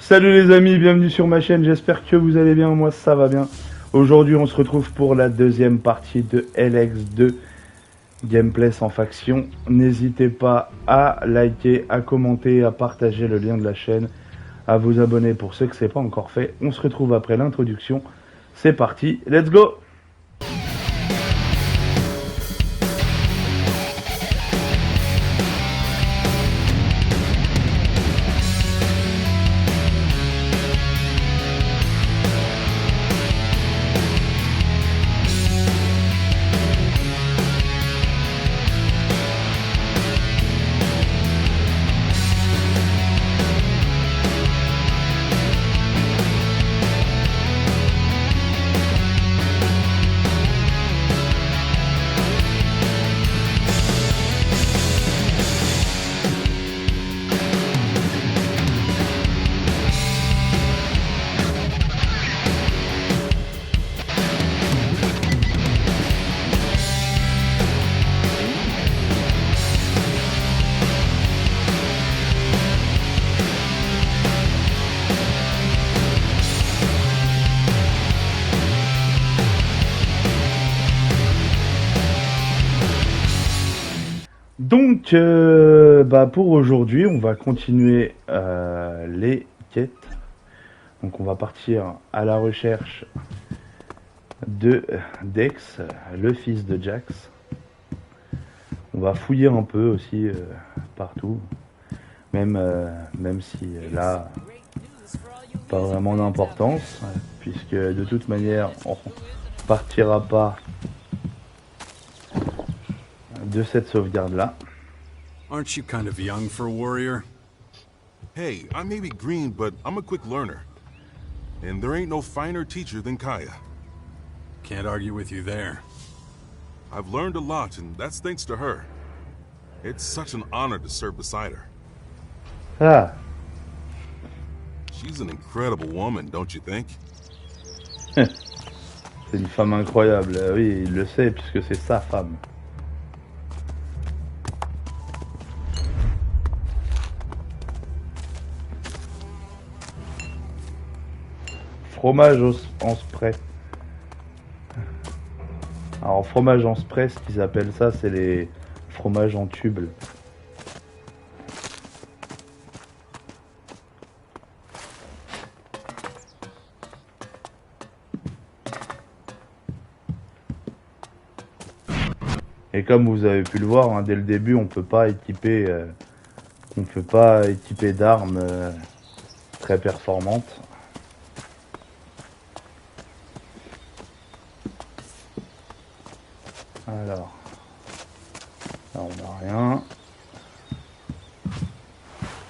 Salut les amis, bienvenue sur ma chaîne, j'espère que vous allez bien, moi ça va bien. Aujourd'hui on se retrouve pour la deuxième partie de ELEX II, gameplay sans faction. N'hésitez pas à liker, à commenter, à partager le lien de la chaîne, à vous abonner pour ceux que c'est pas encore fait. On se retrouve après l'introduction, c'est parti, let's go! Donc, pour aujourd'hui, on va continuer les quêtes. Donc, on va partir à la recherche de Dex, le fils de Jax. On va fouiller un peu aussi partout, même si là, pas vraiment d'importance, puisque de toute manière, on partira pas de cette sauvegarde là. Aren't you kind of young for a warrior? Hey, I may be green, but I'm a quick learner. And there ain't no finer teacher than Kaya. Can't argue with you there. I've learned a lot, and that's thanks to her. It's such an honor to serve beside her. Ah, She's an incredible woman, don't you think? c'est une femme incroyable. Oui, il le sait puisque c'est sa femme. Fromage en spray. Alors fromage en spray, ce qu'ils appellent ça, c'est les fromages en tube. Et comme vous avez pu le voir, hein, dès le début, on peut pas équiper d'armes très performantes. Alors, là on n'a rien.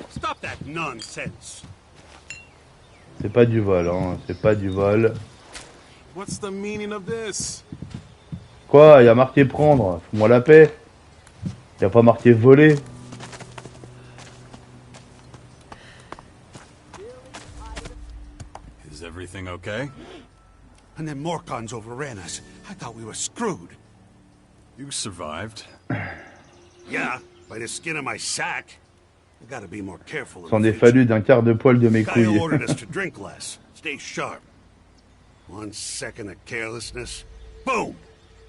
Stop that nonsense. C'est pas du vol, hein, c'est pas du vol. What's the meaning of this? Quoi, il y a marqué prendre, fous-moi la paix. Il y a pas marqué voler. Is everything okay? And then Morcons overran us. I thought we were screwed. You survived. Yeah, by the skin of my sack. I gotta be more careful. S'en est fallu d'un quart de poil de mes Kyle couilles. ordered us to drink less. Stay sharp. 1 second of carelessness. Boom!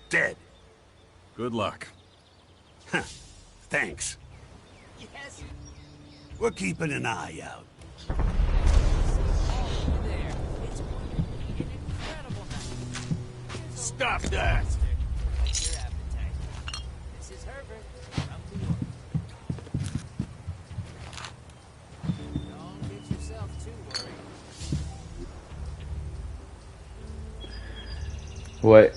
Dead. Good luck. Huh. Thanks. Yes. We're keeping an eye out. Stop that! Ouais,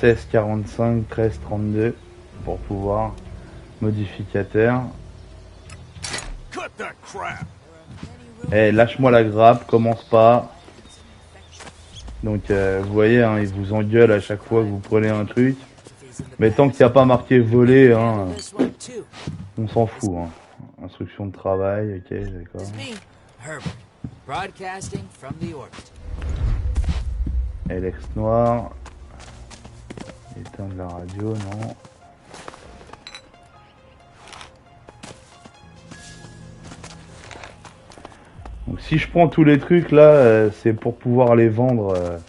16,45, 13,32 pour pouvoir. Modificateur. Cut that crap! Eh, lâche-moi la grappe, commence pas. Donc, vous voyez, hein, ils vous engueulent à chaque fois que vous prenez un truc. Mais tant qu'il n'y a pas marqué voler, hein, on s'en fout. Hein. Instruction de travail, ok, d'accord. ELEX noir. Éteindre la radio, non. Donc si je prends tous les trucs là, c'est pour pouvoir les vendre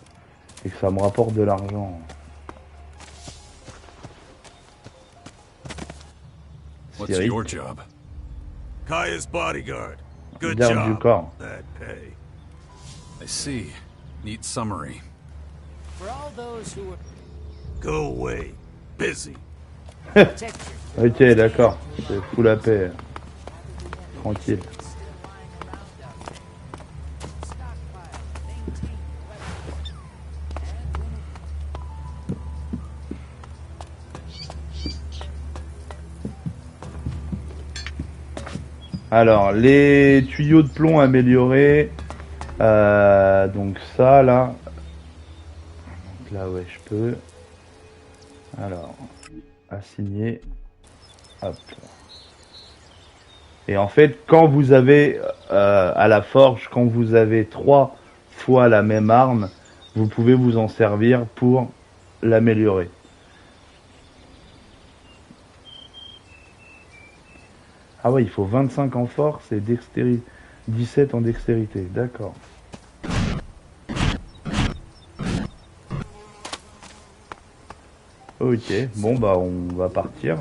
et que ça me rapporte de l'argent. What's Siri. your job? Kaya's bodyguard. Good Garde du job. corps. That pay. I see. Neat summary. For all those who were Go away. Busy. Ok, d'accord. C'est fou la paix. Tranquille. Alors, les tuyaux de plomb améliorés. Donc ça, là. Donc là, ouais, je peux. Alors, assigner. Hop. Et en fait, quand vous avez, à la forge, quand vous avez 3 fois la même arme, vous pouvez vous en servir pour l'améliorer. Ah ouais, il faut 25 en force et dextérité, 17 en dextérité, d'accord. Ok, bon bah on va partir.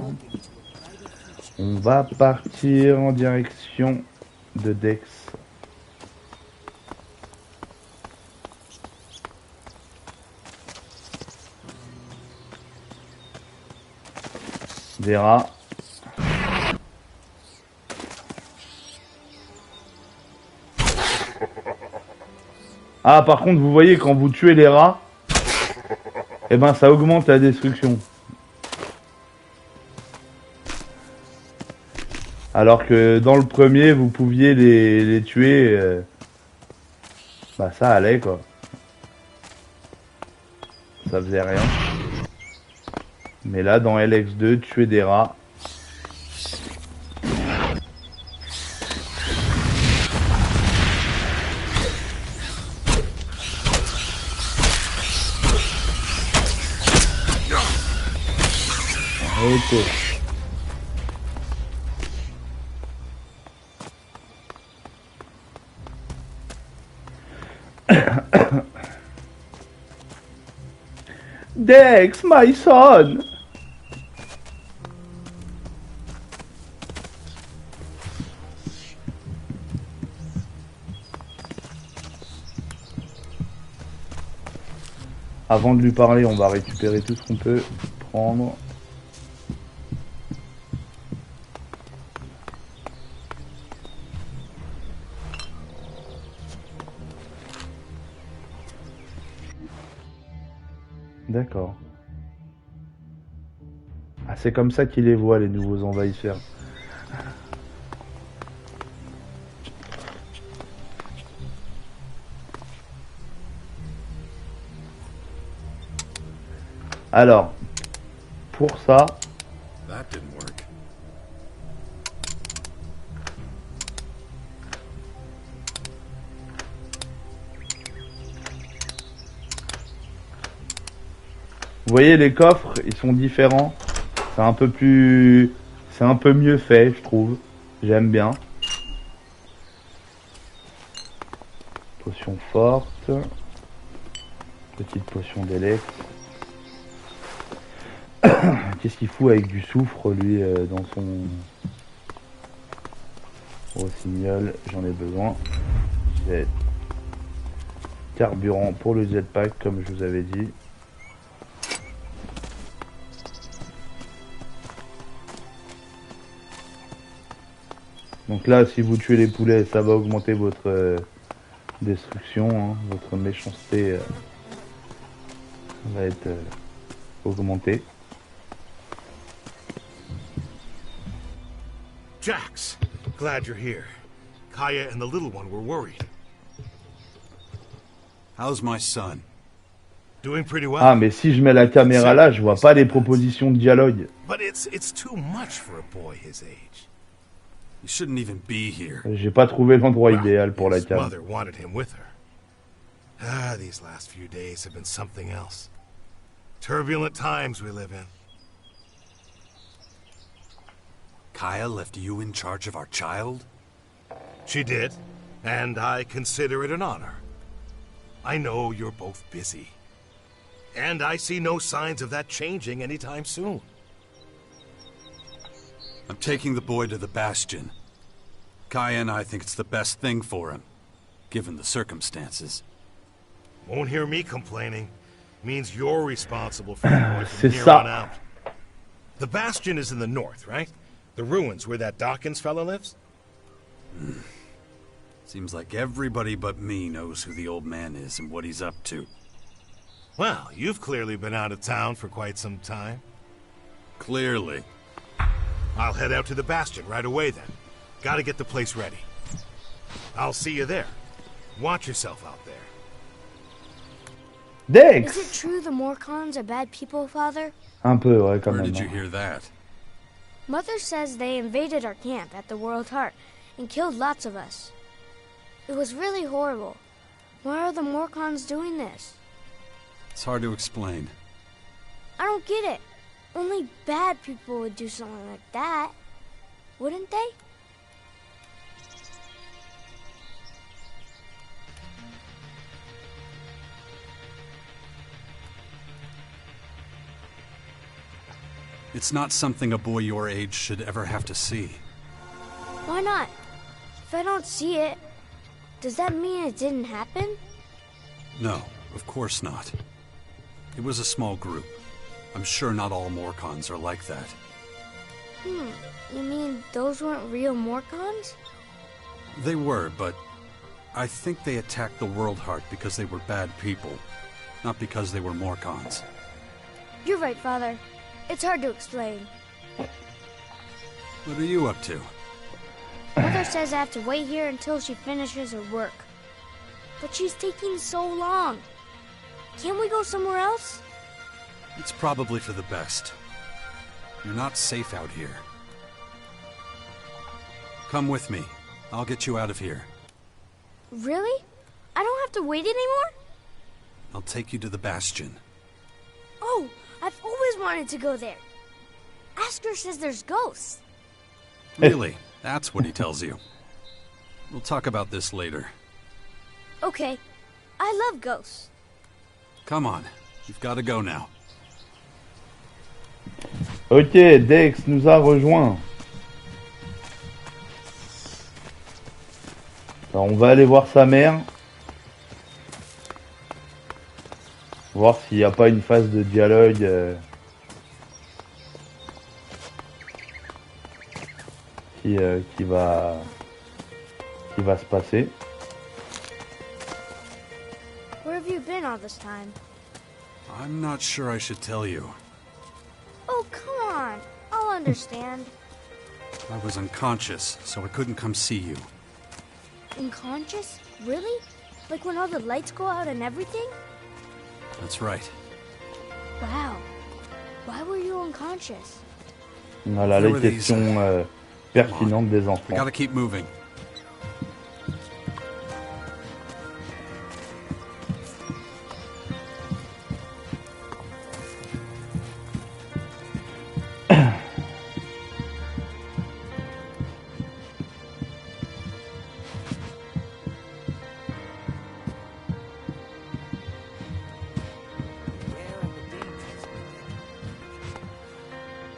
On va partir en direction de Dex. Des rats. Ah, par contre, vous voyez, quand vous tuez les rats, eh ben, ça augmente la destruction. Alors que dans le premier, vous pouviez les tuer, bah ça allait, quoi. Ça faisait rien. Mais là, dans ELEX II, tuer des rats. Ok. Dex, my son. Avant de lui parler, on va récupérer tout ce qu'on peut prendre. D'accord. Ah, c'est comme ça qu'il les voit, les nouveaux envahisseurs. Alors, pour ça, That didn't work. vous voyez, les coffres, ils sont différents. C'est un peu plus... C'est un peu mieux fait, je trouve. J'aime bien. Potion forte. Petite potion d'Elex. Qu'est-ce qu'il fout avec du soufre, lui, dans son... Rossignol, j'en ai besoin. Jet. Carburant pour le jetpack, comme je vous avais dit. Donc là, si vous tuez les poulets, ça va augmenter votre destruction, hein, votre méchanceté va être augmentée. Jax, glad you're here. Kaya and the little one were worried. How's my son? Doing pretty well. Ah, mais si je mets la caméra là, je vois pas les propositions de dialogue. But it's too much for a boy his age. You shouldn't even be here. J'ai pas trouvé l'endroit idéal pour la His cam. mother wanted him with her. Ah, these last few days have been something else. Turbulent times we live in. Kaya left you in charge of our child? She did, And I consider it an honor. I know you're both busy. And I see no signs of that changing anytime soon. I'm taking the boy to the Bastion. Kaya and I think it's the best thing for him, given the circumstances. Won't hear me complaining. Means you're responsible for the boy from C'est here ça. on out. The Bastion is in the north, right? The ruins where that Dawkins fella lives? Seems like everybody but me knows who the old man is and what he's up to. Well, you've clearly been out of town for quite some time. Clearly. I'll head out to the Bastion right away then. Gotta get the place ready. I'll see you there. Watch yourself out there. Dex. Is it true the Morcons are bad people, Father? Un peu, ouais, quand Where même. did you hein. hear that? Mother says they invaded our camp at the World Heart and killed lots of us. It was really horrible. Why are the Morcons doing this? It's hard to explain. I don't get it. Only bad people would do something like that. Wouldn't they? It's not something a boy your age should ever have to see. Why not? If I don't see it, does that mean it didn't happen? No, of course not. It was a small group. I'm sure not all Morcons are like that. You mean those weren't real Morcons? They were, but I think they attacked the World Heart because they were bad people, not because they were Morcons. You're right, Father. It's hard to explain. What are you up to? Mother says I have to wait here until she finishes her work. But she's taking so long. Can't we go somewhere else? It's probably for the best. You're not safe out here. Come with me. I'll get you out of here. Really? I don't have to wait anymore? I'll take you to the Bastion. Oh, I've always wanted to go there. Asker says there's ghosts. Really? That's what he tells you. We'll talk about this later. Okay. I love ghosts. Come on. You've got to go now. Ok, Dex nous a rejoint. Alors, on va aller voir sa mère. Voir s'il n'y a pas une phase de dialogue qui va se passer. Where have you been all this time? I'm not sure I should tell you. Oh, come on. I'll understand. I was unconscious, so I couldn't come see you. Unconscious? Really? Like when all the lights go out and everything? That's right. Wow. Why were you unconscious? Voilà les questions pertinentes des We enfants. gotta keep moving.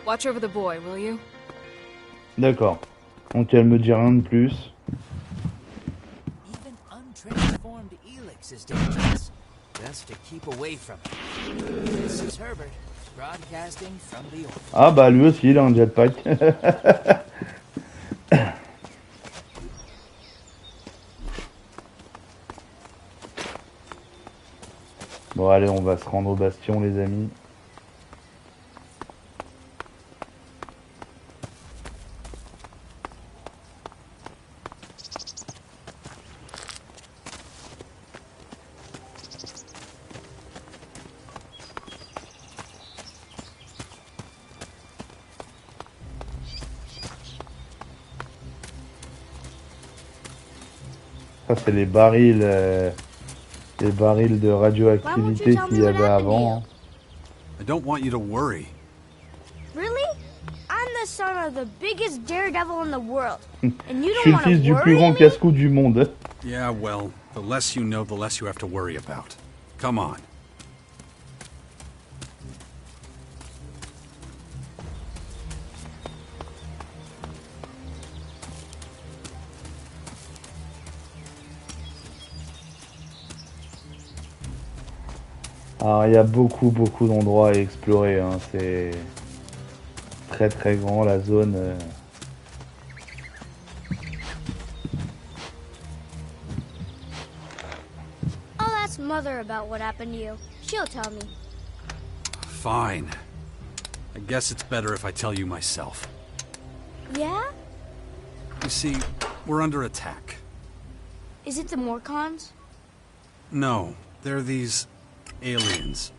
Watch over the boy, will you? D'accord. Donc elle me dit rien de plus. Even untransformed ELEX is dangerous. Best to keep away from it. This is Herbert, broadcasting from the old. Ah bah lui aussi il a un jetpack. Bon allez, on va se rendre au bastion les amis. Ça c'est les barils de radioactivité qu'il y avait avant. I don't want you to worry. Really? I'm the son of the biggest daredevil in the world, and you Je suis don't le want fils to du plus worry grand me? casse-cou du monde. Yeah, well, the less you know, the less you have to worry about. Come on. Alors il y a beaucoup d'endroits à explorer, hein. C'est très grand la zone. I'll ask Mother about what happened to you. She'll tell me. Fine. I guess it's better if I tell you myself. Yeah? You see, we're under attack. Is it the Morcons? No, they're these aliens.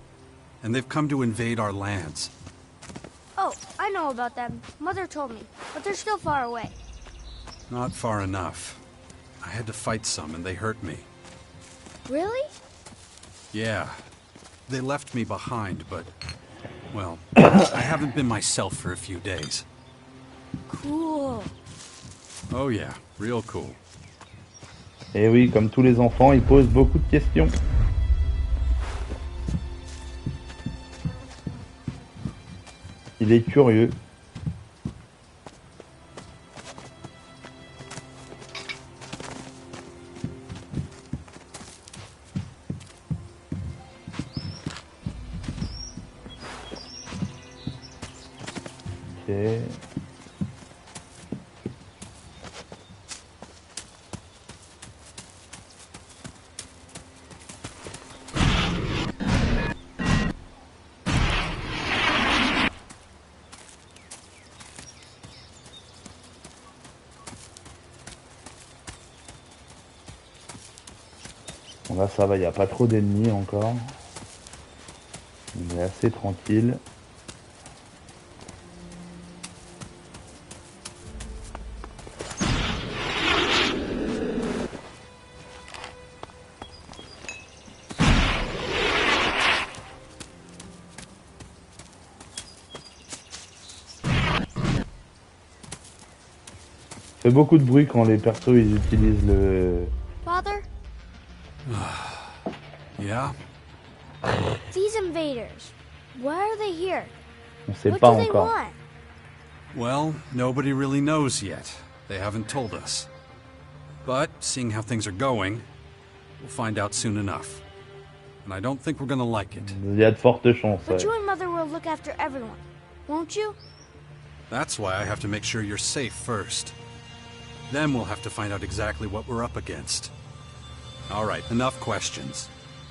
And they've come to invade our lands. Oh, I know about them. Mother told me, but they're still far away. Not far enough. I had to fight some and they hurt me. Really? Yeah. They left me behind, but... well, I haven't been myself for a few days. Cool. Oh yeah, real cool. Et oui, comme tous les enfants, ils posent beaucoup de questions. Il est curieux. Ok. Bon, là ça va, il n'y a pas trop d'ennemis encore. On est assez tranquille. Ça fait beaucoup de bruit quand les persos ils utilisent le... Father, Yeah? these invaders, why are they here? On sait What pas do they encore. want? Well, nobody really knows yet. They haven't told us. But, seeing how things are going, we'll find out soon enough. And I don't think we're gonna like it. Il y a de fortes chances. But Ouais. you and Mother will look after everyone, won't you? That's why I have to make sure you're safe first. Then we'll have to find out exactly what we're up against. Alright, enough questions.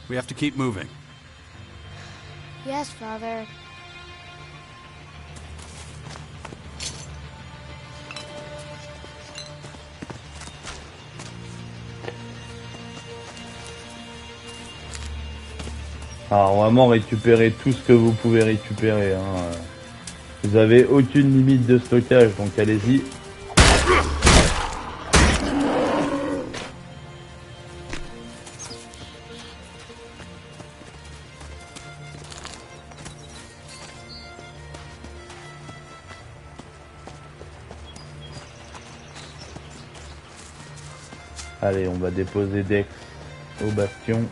We have to keep moving. Yes, Father. Alors vraiment récupérer tout ce que vous pouvez récupérer, hein. Vous avez aucune limite de stockage, donc allez-y. Allez, on va déposer Dex au bastion.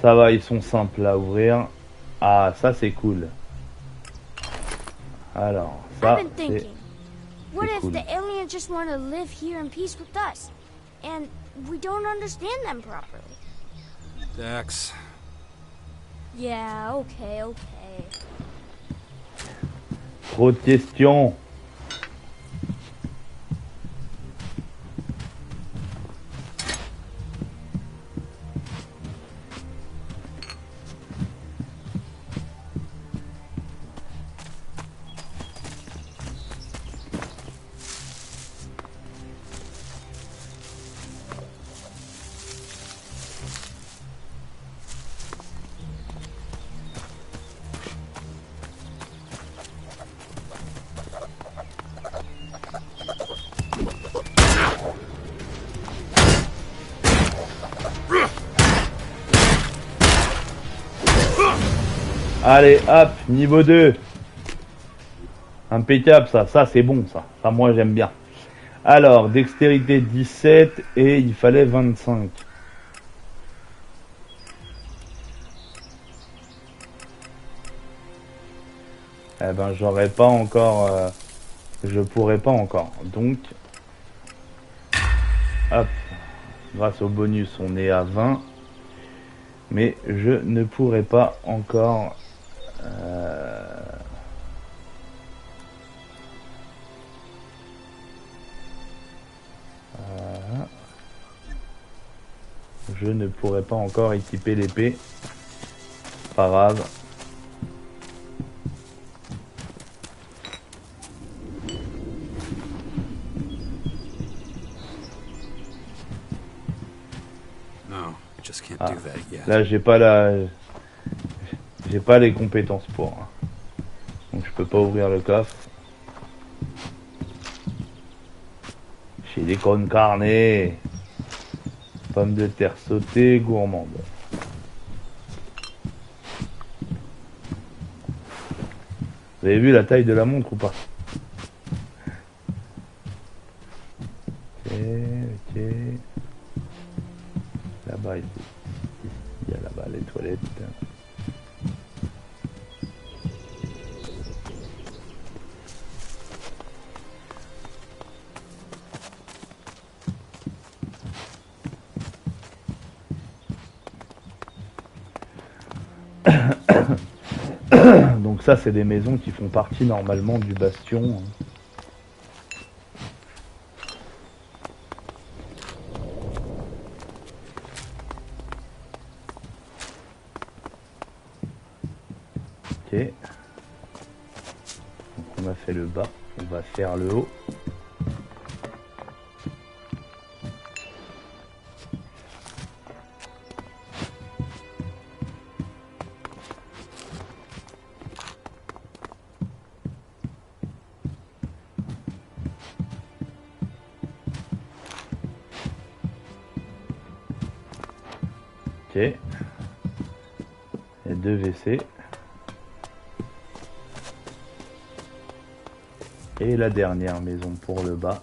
Ça va, ils sont simples à ouvrir. Ah, ça c'est cool. Alors, ça I've been c'est... thinking, what if cool. the aliens just want to live here in peace with us, and we don't understand them properly? Dex. Yeah, okay. Trop de questions. Allez, hop, niveau 2. Impeccable, ça c'est bon, ça. Ça, moi, j'aime bien. Alors, dextérité 17 et il fallait 25. Eh ben, j'aurais pas encore... je pourrais pas encore. Donc, hop, grâce au bonus, on est à 20. Mais je ne pourrais pas encore... je ne pourrais pas encore équiper l'épée. Pas grave. Ah, là j'ai pas les compétences pour, hein. Donc je peux pas ouvrir le coffre. J'ai des cornes carnées, pommes de terre sautées, gourmandes. Vous avez vu la taille de la montre ou pas? Ok. Là-bas ici. Il y a là-bas les toilettes. Donc ça c'est des maisons qui font partie normalement du bastion. Ok. Donc on a fait le bas, on va faire le haut. Ok. Il y a 2 WC. Et la dernière maison pour le bas.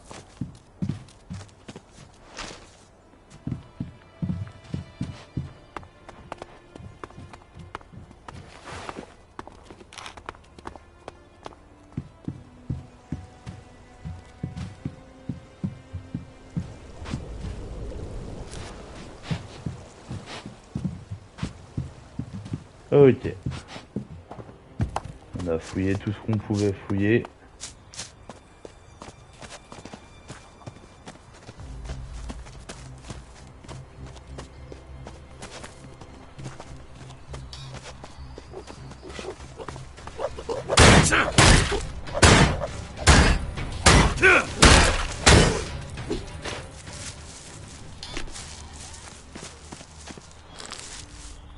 Ok. On a fouillé tout ce qu'on pouvait fouiller.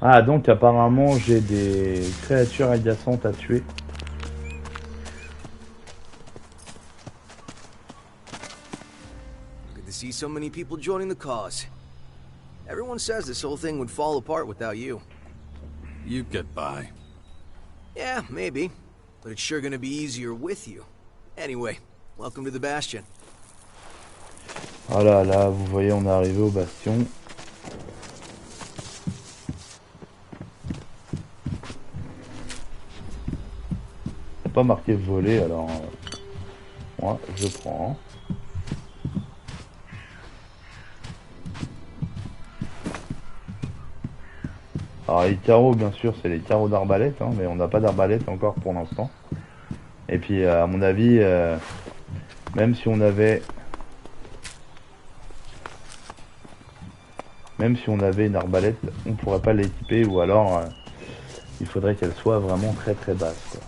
Ah, donc apparemment j'ai des créatures adjacentes à tuer. Good to see so many people joining the cause. Everyone says this whole thing would fall apart without you. You'd get by. Yeah, maybe. But it's sure gonna be easier with you. Anyway, welcome to the Bastion. Voilà, là, vous voyez, on est arrivé au bastion. Pas marqué voler, alors moi je prends. Alors les carreaux, bien sûr, c'est les carreaux d'arbalète, hein, mais on n'a pas d'arbalète encore pour l'instant. Et puis à mon avis, même si on avait une arbalète, on pourrait pas l'équiper, ou alors il faudrait qu'elle soit vraiment très très basse, quoi.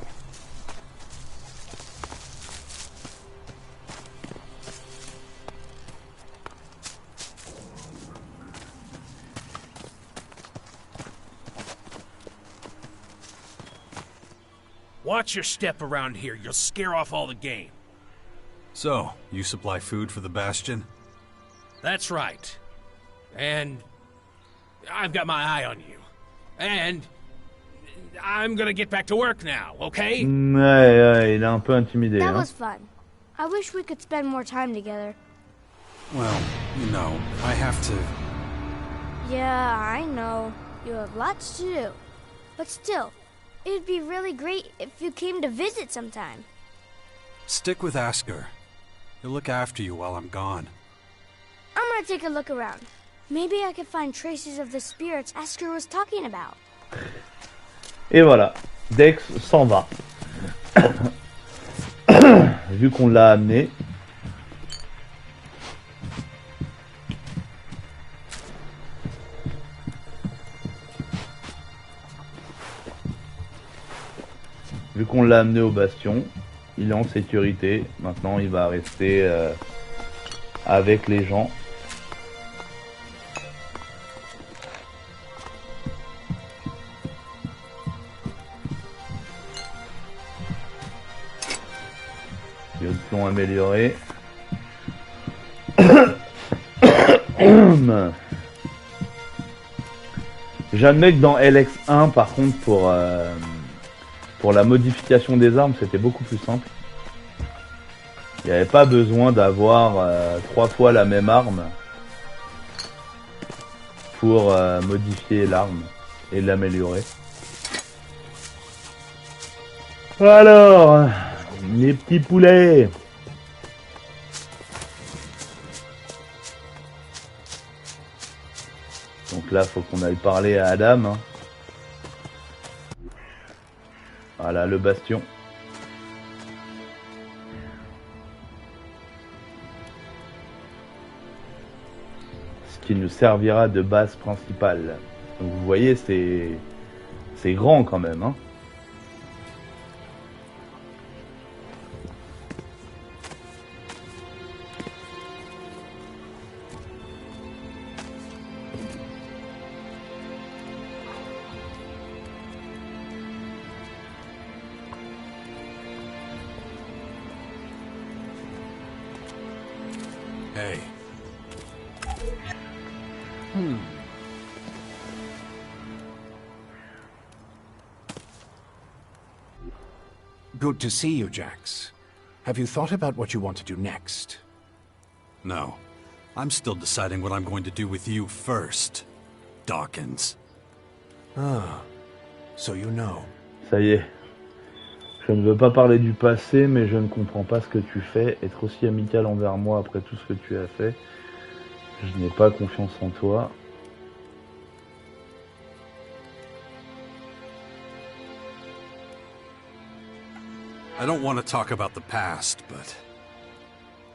Watch your step around here. You'll scare off all the game. So, you supply food for the Bastion? That's right. And I've got my eye on you. And I'm gonna get back to work now, okay? Ouais, il est un peu intimidé. That Hein. was fun. I wish we could spend more time together. Well, you know, I have to... Yeah, I know. You have lots to do. But still, it'd be really great if you came to visit sometime. Stick with Asker. He'll look after you while I'm gone. I'm gonna take a look around. Maybe I could find traces of the spirits Asker was talking about. Et voilà, Dex s'en va. Vu qu'on l'a amené. Vu qu'on l'a amené au bastion, il est en sécurité. Maintenant, il va rester avec les gens. Les autres l'ont amélioré. J'admets que dans ELEX I, par contre, pour la modification des armes, c'était beaucoup plus simple. Il n'y avait pas besoin d'avoir 3 fois la même arme pour modifier l'arme et l'améliorer. Alors, les petits poulets. Donc là, faut qu'on aille parler à Adam. Hein. Voilà, le bastion. Ce qui nous servira de base principale. Donc vous voyez, c'est grand quand même. Hein. Hey. Good to see you, Jax. Have you thought about what you want to do next? No. I'm still deciding what I'm going to do with you first, Dawkins. Ah, so you know. Ça y est. Je ne veux pas parler du passé, mais je ne comprends pas ce que tu fais. Être aussi amical envers moi après tout ce que tu as fait. Je n'ai pas confiance en toi. I don't want to talk about the past, but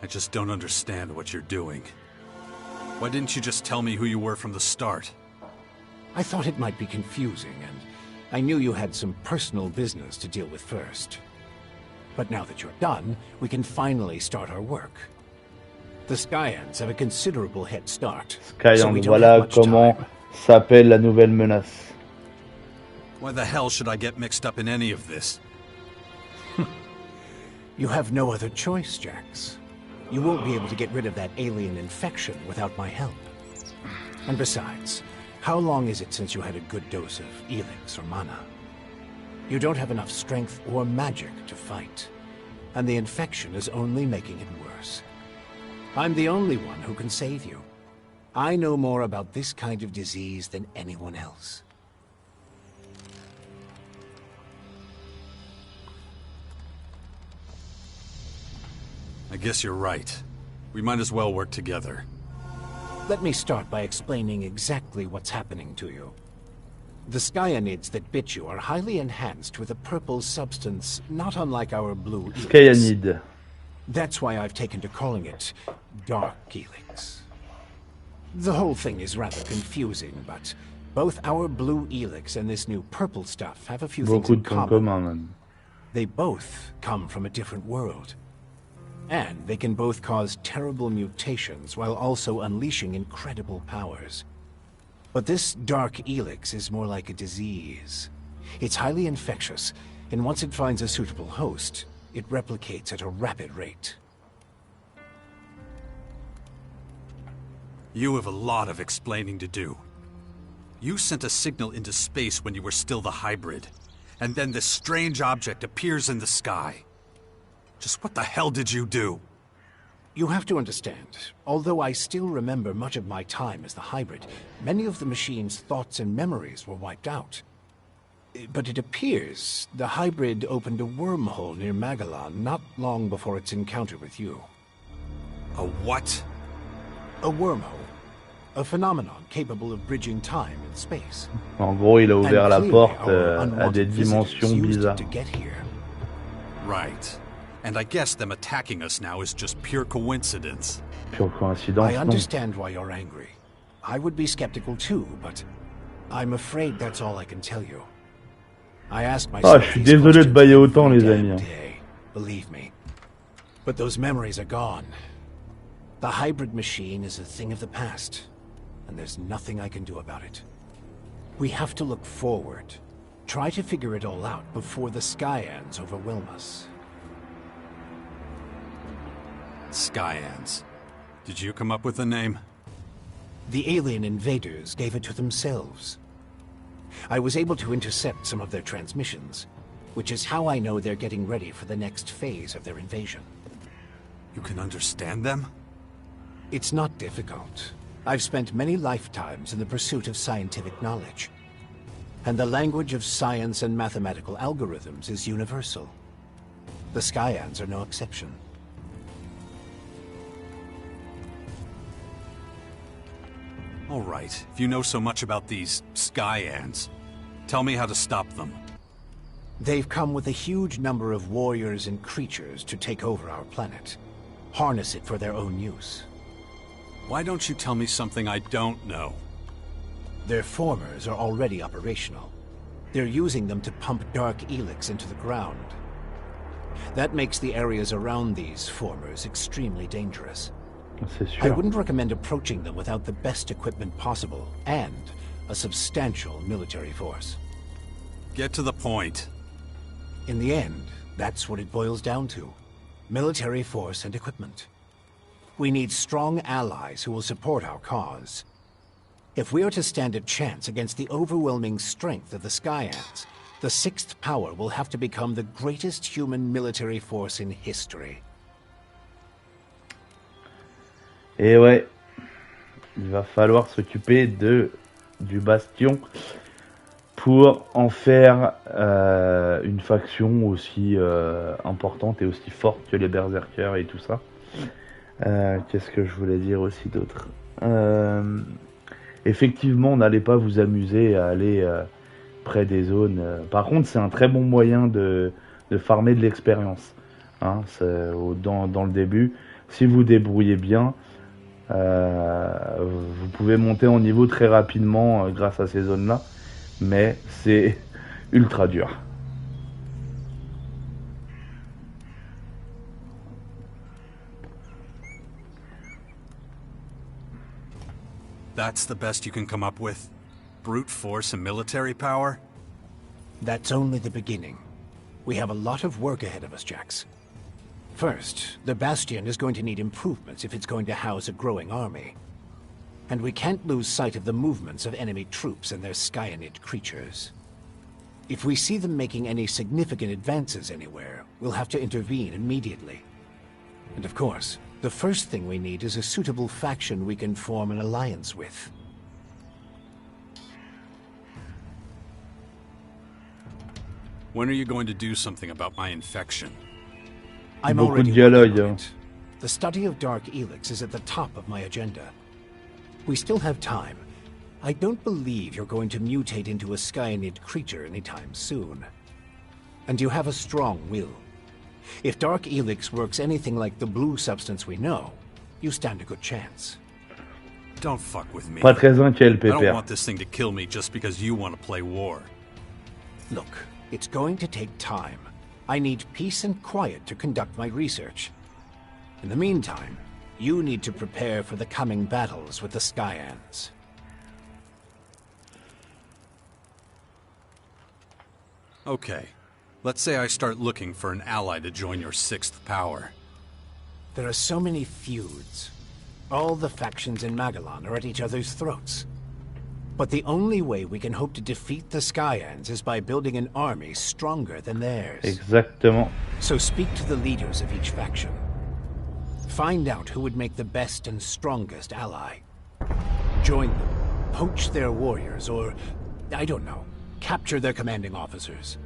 I just don't understand what you're doing. Why didn't you just tell me who you were from the start? I thought it might be confusing, and I knew you had some personal business to deal with first. But now that you're done, we can finally start our work. The Skyans have a considerable head start. Skyan, voilà comment s'appelle la nouvelle menace. Why the hell should I get mixed up in any of this? You have no other choice, Jax. You won't be able to get rid of that alien infection without my help. And besides, how long is it since you had a good dose of ELEX or mana? You don't have enough strength or magic to fight, and the infection is only making it worse. I'm the only one who can save you. I know more about this kind of disease than anyone else. I guess you're right. We might as well work together. Let me start by explaining exactly what's happening to you. The Skyanids that bit you are highly enhanced with a purple substance not unlike our blue ELEX. Skyanid. That's why I've taken to calling it Dark ELEX. The whole thing is rather confusing, but both our blue ELEX and this new purple stuff have a few things Beaucoup in de points common. communs, man. They both come from a different world. And they can both cause terrible mutations while also unleashing incredible powers. But this dark ELEX is more like a disease. It's highly infectious, and once it finds a suitable host, it replicates at a rapid rate. You have a lot of explaining to do. You sent a signal into space when you were still the hybrid, and then this strange object appears in the sky. Just what the hell did you do? You have to understand, although I still remember much of my time as the hybrid, many of the machine's thoughts and memories were wiped out. But it appears the hybrid opened a wormhole near Magellan not long before its encounter with you. A what? A wormhole. A phenomenon capable of bridging time and space. En gros, il a ouvert la porte à des unwanted dimensions visitors used it bizarres. to get here. Right. And I guess them attacking us now is just pure coincidence. Pure coïncidence, I non? understand why you're angry. I would be skeptical too, but I'm afraid that's all I can tell you. I asked myself Ah, je suis these désolé de questions bailler autant, every les amis, damn hein. day, believe me. But those memories are gone. The hybrid machine is a thing of the past, and there's nothing I can do about it. We have to look forward. Try to figure it all out before the Skyans overwhelm us. Skyans. Did you come up with the name? The alien invaders gave it to themselves. I was able to intercept some of their transmissions, which is how I know they're getting ready for the next phase of their invasion. You can understand them? It's not difficult. I've spent many lifetimes in the pursuit of scientific knowledge. And the language of science and mathematical algorithms is universal. The Skyans are no exception. All right, if you know so much about these Skyans, tell me how to stop them. They've come with a huge number of warriors and creatures to take over our planet. Harness it for their own use. Why don't you tell me something I don't know? Their formers are already operational. They're using them to pump dark ELEX into the ground. That makes the areas around these formers extremely dangerous. C'est I sûr. wouldn't recommend approaching them without the best equipment possible, and a substantial military force. Get to the point. In the end, that's what it boils down to. Military force and equipment. We need strong allies who will support our cause. If we are to stand a chance against the overwhelming strength of the Skyans, the Sixth Power will have to become the greatest human military force in history. Et ouais, il va falloir s'occuper du bastion pour en faire une faction aussi importante et aussi forte que les berserkers et tout ça. Qu'est-ce que je voulais dire aussi d'autre? Effectivement, n'allez pas vous amuser à aller près des zones. Par contre, c'est un très bon moyen de farmer de l'expérience. Hein, dans le début, si vous débrouillez bien, vous pouvez monter en niveau très rapidement grâce à ces zones-là. Mais c'est ultra dur. That's the best you can come up with? Brute force and military power? That's only the beginning. We have a lot of work ahead of us, Jax. First, the Bastion is going to need improvements if it's going to house a growing army. And we can't lose sight of the movements of enemy troops and their Skyanid creatures. If we see them making any significant advances anywhere, we'll have to intervene immediately. And of course, the first thing we need is a suitable faction we can form an alliance with. When are you going to do something about my infection? I'm Beaucoup already de dialogue, working on hein. it. The study of dark ELEX is at the top of my agenda. We still have time. I don't believe you're going to mutate into a Skyanid creature anytime soon. And you have a strong will. If dark ELEX works anything like the blue substance we know, you stand a good chance. Don't fuck with me. Pas très inquiet le I don't pépère. want this thing to kill me just because you want to play war. Look, it's going to take time. I need peace and quiet to conduct my research. In the meantime, you need to prepare for the coming battles with the Skyans. Okay. Let's say I start looking for an ally to join your Sixth Power. There are so many feuds. All the factions in Magellan are at each other's throats. But the only way we can hope to defeat the Skyans is by building an army stronger than theirs. Exactement. So speak to the leaders of each faction. Find out who would make the best and strongest ally. Join them, poach their warriors, or, I don't know, capture their commanding officers.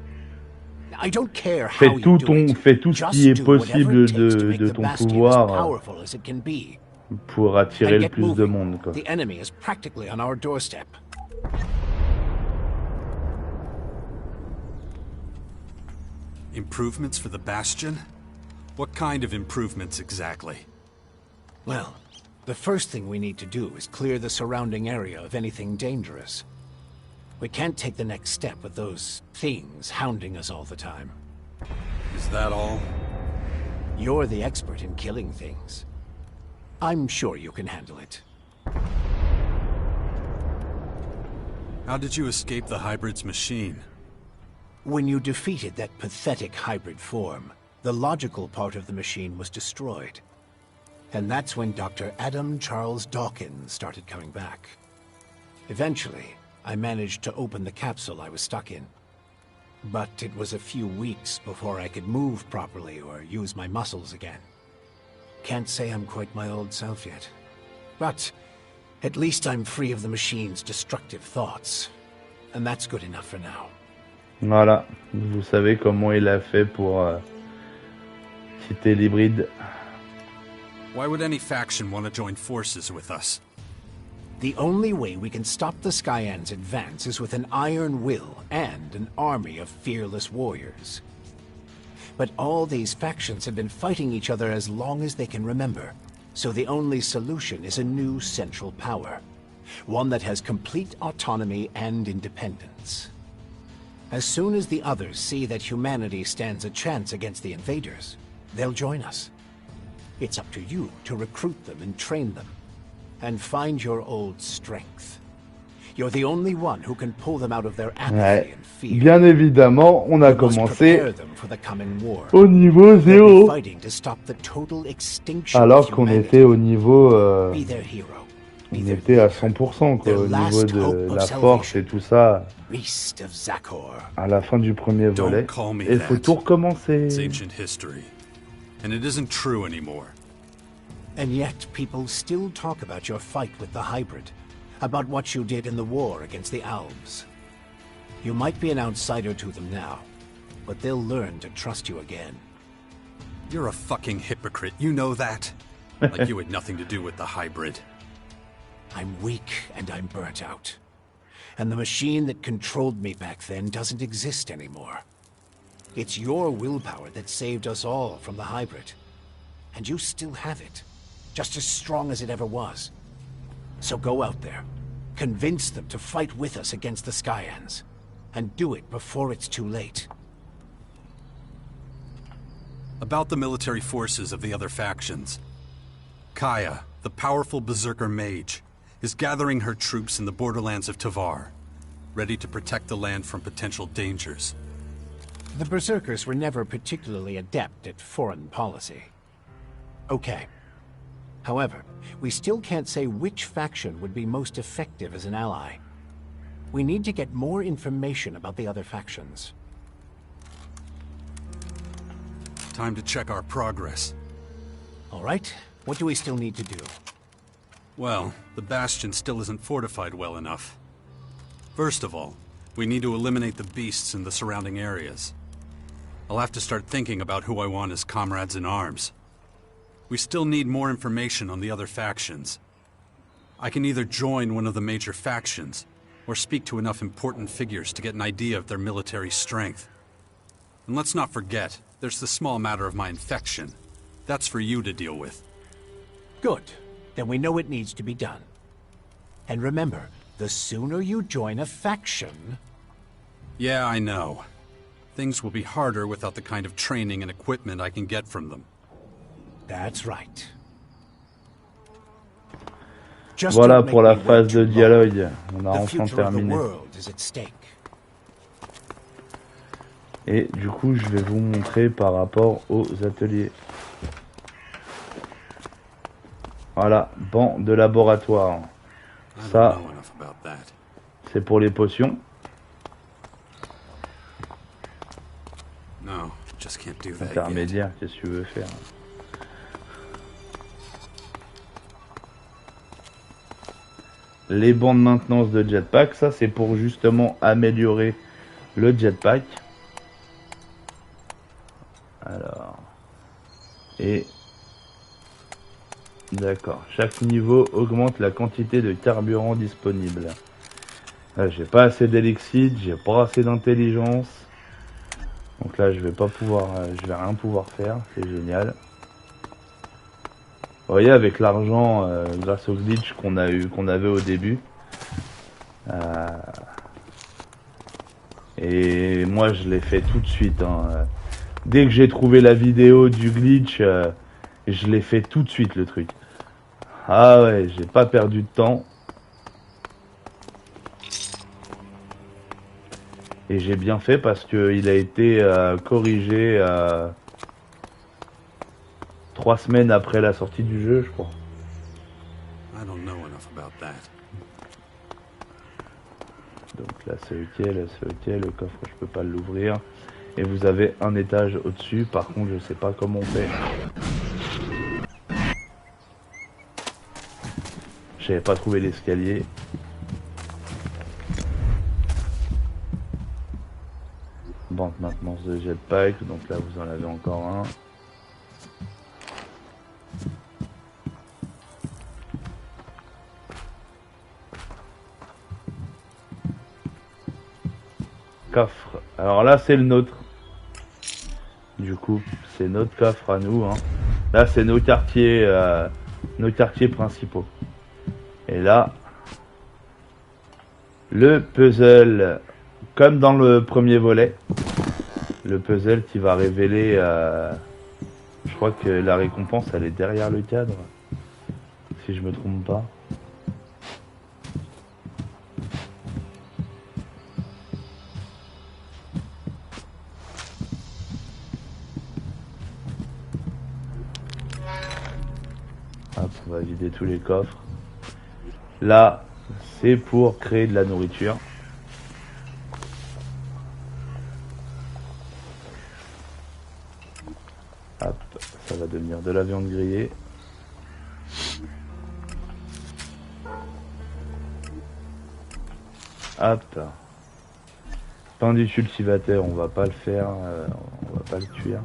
I don't care how you do it. Fais tout ce qui est possible de ton pouvoir powerful as it can be. Pour attirer le plus de monde, quoi. The enemy is practically on our doorstep. Improvements for the Bastion? What kind of improvements exactly? Well, the first thing we need to do is clear the surrounding area of anything dangerous. We can't take the next step with those things hounding us all the time. Is that all? You're the expert in killing things. I'm sure you can handle it. How did you escape the hybrid's machine? When you defeated that pathetic hybrid form, the logical part of the machine was destroyed. And that's when Dr. Adam Charles Dawkins started coming back. Eventually, I managed to open the capsule I was stuck in. But it was a few weeks before I could move properly or use my muscles again. Can't say I'm quite my old self yet. But at least I'm free of the machine's destructive thoughts. And that's good enough for now. Voilà, vous savez comment il a fait pour quitter l'hybride. Why would any faction want to join forces with us? The only way we can stop the Skyans' advance is with an iron will and an army of fearless warriors. But all these factions have been fighting each other as long as they can remember, so the only solution is a new central power, one that has complete autonomy and independence. As soon as the others see that humanity stands a chance against the invaders, they'll join us. It's up to you to recruit them and train them, and find your old strength. You're the only one who can pull them out of their apathy and fear. Bien évidemment, on a commencé au niveau 0, alors qu'on était au niveau... on était à 100%, quoi, au niveau de la force et tout ça, à la fin du premier volet. Et il faut tout recommencer. And it isn't true anymore. And yet, people still talk about your fight with the hybrid, about what you did in the war against the Alps. You might be an outsider to them now, but they'll learn to trust you again. You're a fucking hypocrite, you know that? Like you had nothing to do with the hybrid. I'm weak and I'm burnt out. And the machine that controlled me back then doesn't exist anymore. It's your willpower that saved us all from the hybrid. And you still have it, just as strong as it ever was. So go out there, convince them to fight with us against the Skyans, and do it before it's too late. About the military forces of the other factions. Kaya, the powerful berserker mage, is gathering her troops in the borderlands of Tavar, ready to protect the land from potential dangers. The Berserkers were never particularly adept at foreign policy. Okay. However, we still can't say which faction would be most effective as an ally. We need to get more information about the other factions. Time to check our progress. All right. What do we still need to do? Well, the Bastion still isn't fortified well enough. First of all, we need to eliminate the beasts in the surrounding areas. I'll have to start thinking about who I want as comrades in arms. We still need more information on the other factions. I can either join one of the major factions, or speak to enough important figures to get an idea of their military strength. And let's not forget, there's the small matter of my infection. That's for you to deal with. Good. Then we know it needs to be done. And remember, the sooner you join a faction... Yeah, I know. Things will be harder without the kind of training and equipment I can get from them. That's right. Voilà pour la phase de dialogue. On a enfin terminé. Et du coup, je vais vous montrer par rapport aux ateliers. Voilà, banc de laboratoire. Ça, c'est pour les potions. No, just can't do that yet. Intermédiaire, qu'est-ce que tu veux faire? Les bancs de maintenance de jetpack, ça c'est pour justement améliorer le jetpack. Alors, et d'accord, chaque niveau augmente la quantité de carburant disponible. J'ai pas assez d'élixir, j'ai pas assez d'intelligence. Donc là je vais pas pouvoir, je vais rien pouvoir faire, c'est génial. Vous voyez, avec l'argent, grâce au glitch qu'on avait au début. Et moi je l'ai fait tout de suite. Hein. Dès que j'ai trouvé la vidéo du glitch, je l'ai fait tout de suite le truc. Ah ouais, j'ai pas perdu de temps. Et j'ai bien fait parce que il a été corrigé 3 semaines après la sortie du jeu, je crois. I don't know enough about that. Donc là c'est ok, là c'est ok, le coffre je peux pas l'ouvrir. Et vous avez un étage au-dessus, par contre je sais pas comment on fait. J'avais pas trouvé l'escalier. Banque maintenance de jetpack, donc là vous en avez encore un. Coffre. Alors là c'est le nôtre. Du coup, c'est notre coffre à nous. Hein. Là c'est nos quartiers principaux. Et là, le puzzle, comme dans le premier volet, le puzzle qui va révéler, je crois que la récompense elle est derrière le cadre, si je me trompe pas. Hop, on va vider tous les coffres. Là, c'est pour créer de la nourriture. Hop, ça va devenir de la viande grillée. Hop. Pain du cultivateur, on va pas le faire, on va pas le cuire.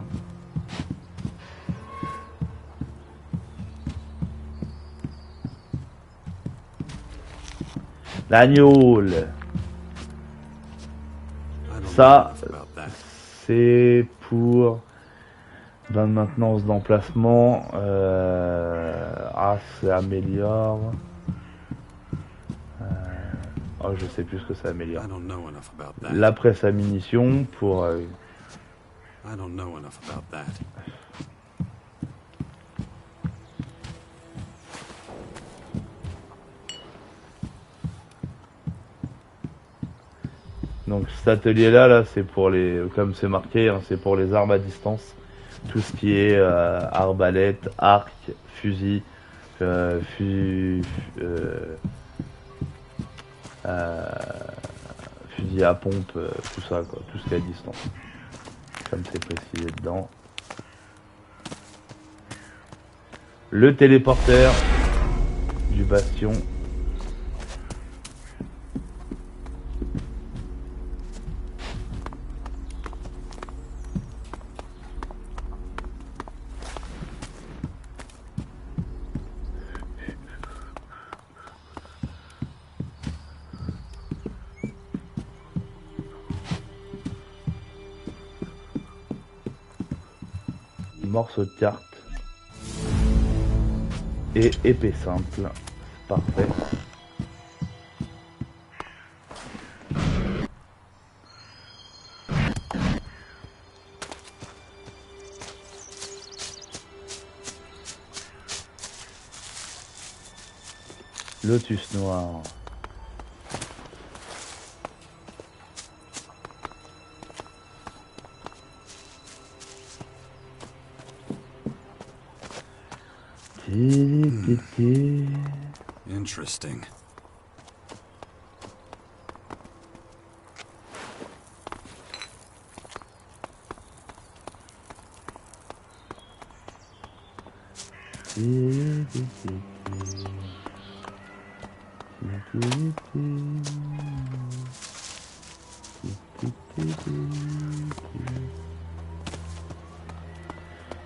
L'agneau. Ça, c'est pour bain de maintenance d'emplacement. Ça améliore. Oh, je sais plus ce que ça améliore. La presse à munitions pour. Donc cet atelier-là, c'est pour les, comme c'est marqué, hein, c'est pour les armes à distance. Tout ce qui est arbalète, arc, fusil, fusil à pompe, tout ça, quoi, tout ce qui est à distance. Comme c'est précisé dedans. Le téléporteur du bastion. Morceau de carte et épée simple, parfait. Lotus noir. Interesting.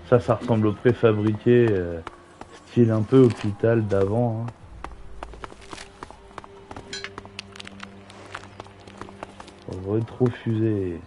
Ça ressemble au préfabriqué, style un peu hôpital d'avant. Hein. Rétrofusée.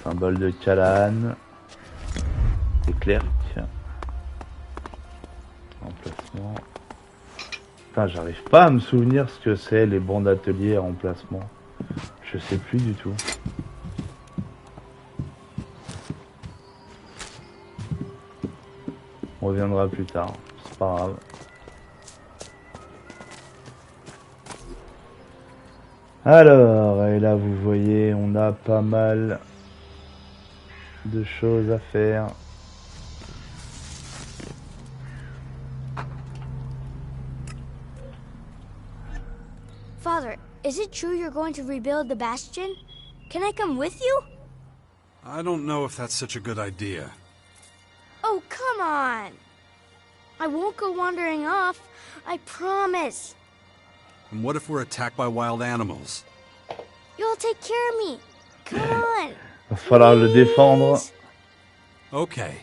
Symbole de Callahan. Éclair. Emplacement. Putain, j'arrive pas à me souvenir ce que c'est les bancs d'atelier à emplacement. Je sais plus du tout. On reviendra plus tard. C'est pas grave. Alors, et là vous voyez, on a pas mal de choses à faire. Father, is it true you're going to rebuild the bastion? Can I come with you? I don't know if that's such a good idea. Oh, come on! I won't go wandering off. I promise. And what if we're attacked by wild animals? You'll take care of me. Come on. Va falloir le défendre. Okay,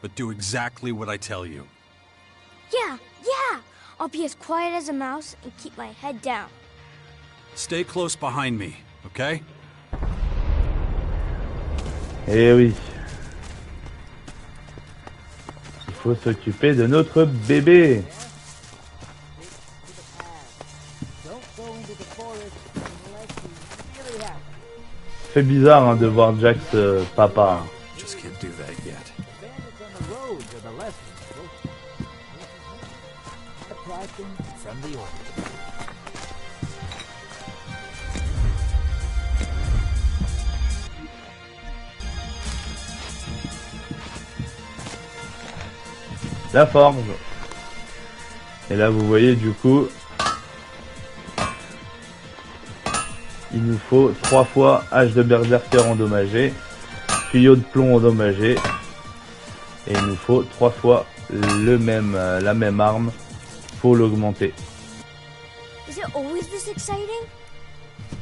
but do exactly what I tell you. Yeah. I'll be as quiet as a mouse and keep my head down. Stay close behind me, okay? Eh oui. Il faut s'occuper de notre bébé. C'est bizarre hein, de voir Jax papa. Just can't do that yet. La forge. Et là vous voyez du coup il nous faut 3 fois hache de berserker endommagé, tuyau de plomb endommagé et il nous faut 3 fois la même arme pour l'augmenter. Is it always this exciting?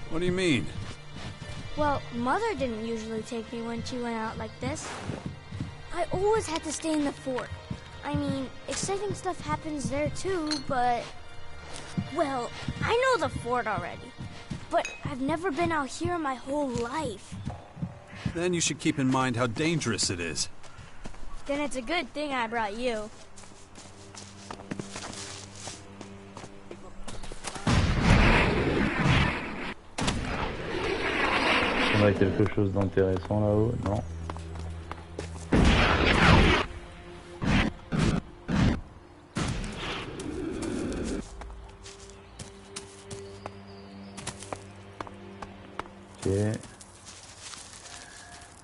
What do you mean? Well, Mother didn't usually take me when she went out like this. I always had to stay in the fort. I mean, exciting stuff happens there too, but... Well, I know the fort already. But I've never been out here my whole life. Then you should keep in mind how dangerous it is. Then it's a good thing I brought you. On a quelque chose d'intéressant là-haut, non? Ok.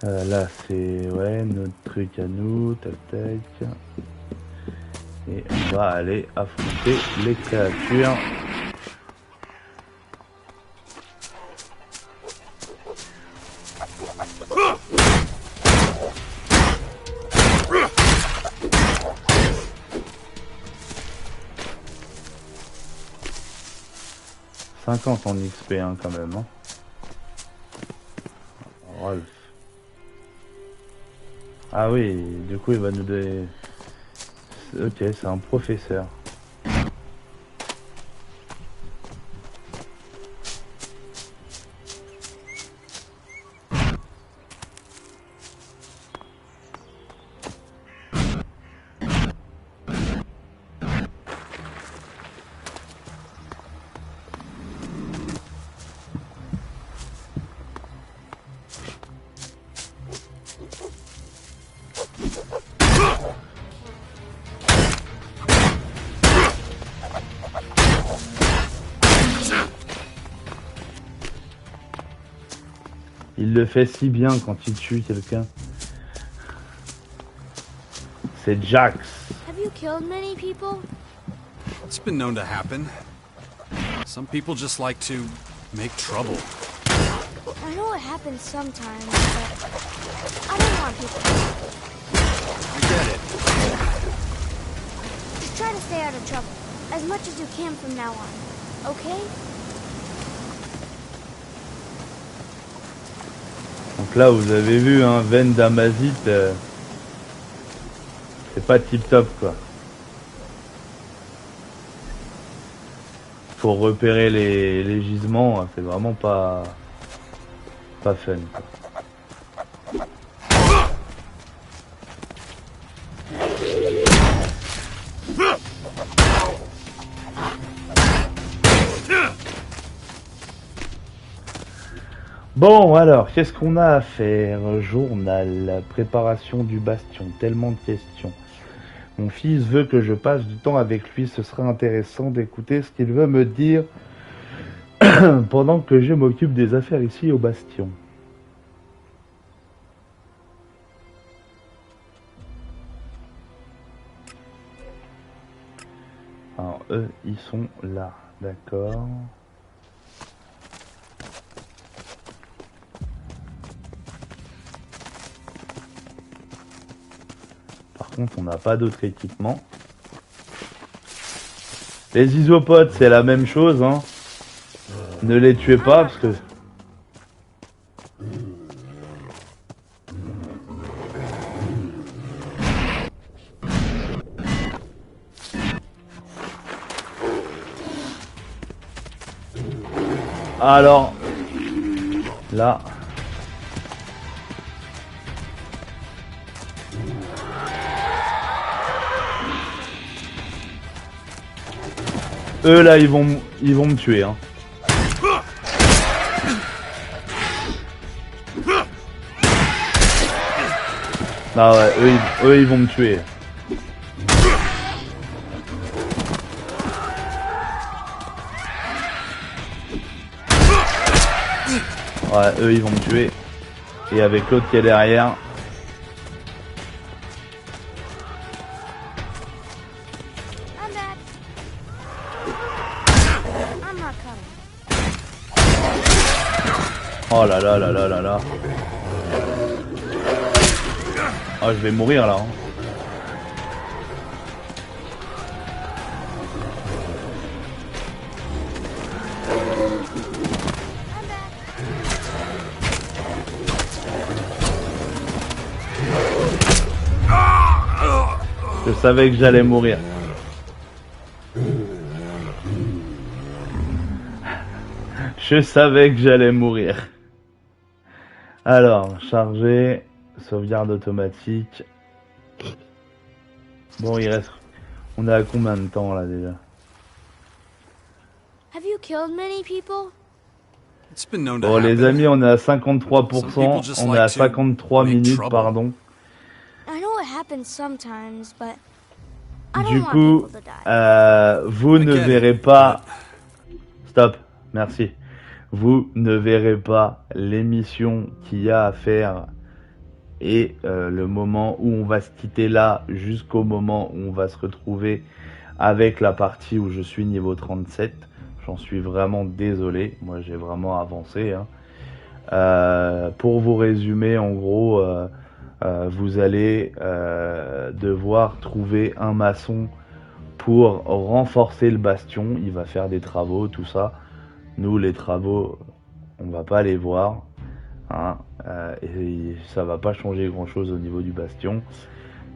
Là c'est ouais notre truc à nous, tac tac. Et on va aller affronter les créatures. En XP hein, quand même hein. Rolf. Ah oui, du coup il va nous donner... Ok, c'est un professeur. Il le fait si bien quand il tue quelqu'un. C'est Jax. Have you killed many people? It's been known to happen. Some people just like to make trouble. I know it happens sometimes, but I don't want people to. I get it. Just try to stay out of trouble, as much as you can from now on, okay? Donc là, vous avez vu, hein, veine d'amazite, c'est pas tip top quoi. Faut repérer les gisements, c'est vraiment pas fun quoi. Bon alors, qu'est-ce qu'on a à faire? Journal, préparation du bastion, tellement de questions. Mon fils veut que je passe du temps avec lui, ce serait intéressant d'écouter ce qu'il veut me dire pendant que je m'occupe des affaires ici au bastion. Alors eux, ils sont là, d'accord. Par contre, on n'a pas d'autre équipement. Les isopodes, c'est la même chose, hein. Ne les tuez pas, parce que... Alors... Là... Eux là ils vont me tuer hein. Ah ouais, eux ils vont me tuer. Ouais, eux ils vont me tuer. Et avec l'autre qui est derrière. Oh là là là là là là. Oh, je vais mourir là. Hein. Je savais que j'allais mourir. Je savais que j'allais mourir. Alors, charger, sauvegarde automatique. Bon, il reste... On est à combien de temps là déjà? Have you killed many people? Bon les amis, on est à 53%, on est à 53 minutes, pardon. I know it happens sometimes, but I Du don't want coup, people to die. vous ne verrez pas... Stop, merci. Vous ne verrez pas l'émission qu'il y a à faire et le moment où on va se quitter là jusqu'au moment où on va se retrouver avec la partie où je suis niveau 37. J'en suis vraiment désolé, moi j'ai vraiment avancé. Hein. Pour vous résumer, en gros, vous allez devoir trouver un maçon pour renforcer le bastion. Il va faire des travaux, tout ça. Nous, les travaux, on va pas les voir, hein, et ça va pas changer grand chose au niveau du bastion.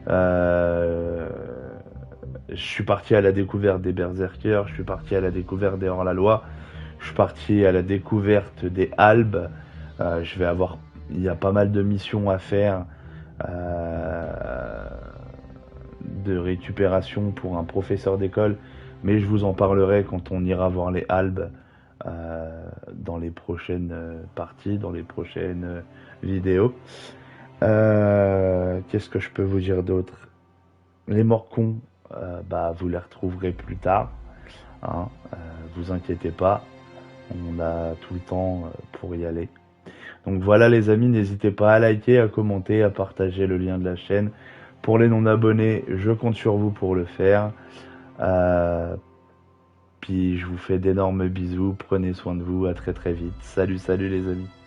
Je suis parti à la découverte des berserkers, je suis parti à la découverte des hors-la-loi, je suis parti à la découverte des albes. Je vais avoir, il y a pas mal de missions à faire, de récupération pour un professeur d'école, mais je vous en parlerai quand on ira voir les albes. Dans les prochaines parties, dans les prochaines vidéos. Qu'est-ce que je peux vous dire d'autre? Les morcons, vous les retrouverez plus tard. Hein, vous inquiétez pas, on a tout le temps pour y aller. Donc voilà les amis, n'hésitez pas à liker, à commenter, à partager le lien de la chaîne. Pour les non-abonnés, je compte sur vous pour le faire. Puis je vous fais d'énormes bisous, prenez soin de vous, à très très vite. Salut, salut les amis.